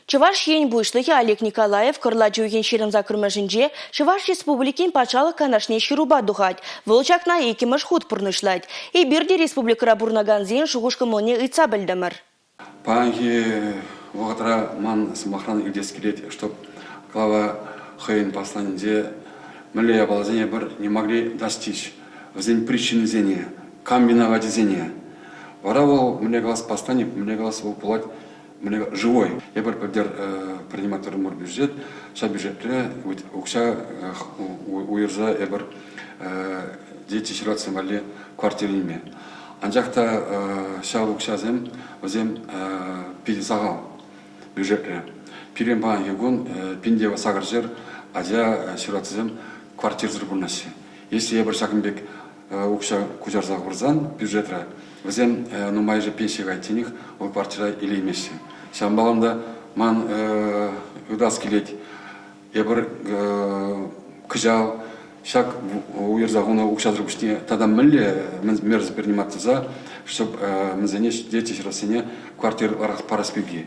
Чуваш ень буйшлыхи Олег Николаев кырла жуйген шерім закырмашынже Чуваш республикин пачалық канашне шируба духать. Волчакна екимыш худ пурнышлать. И бирде республикара бурнаганзин шугушка моне ыца білдімір. Панги вогатра ман самохран илдес келет, чтоб глава хайын посланде милия балазения бір не могли достичь. Взять причины зения, комбиновать зения. Воровал мне глаз посланник, мне глаз был пулать. Живой. Я бы принимать мор бюджет, ша бюджетре, укша уерза, я бы дети шираться мали квартирами. Анжакта ша укша зем, возем пилисагал бюджетре. Пилем пан егун пиндева сагаржер, адя шираться зем квартир зрубунаси. Если я бы шагнбек укша куджарза урзан бюджетре, возем ну майже пенсия гайтиних у квартира или месяц. Шамбаламда ман удас келет. Я бір кыжал шак уерзагуна укшадрубышне тада милле мерз приниматься за, чтоб мы занять дети росине квартир параспеги.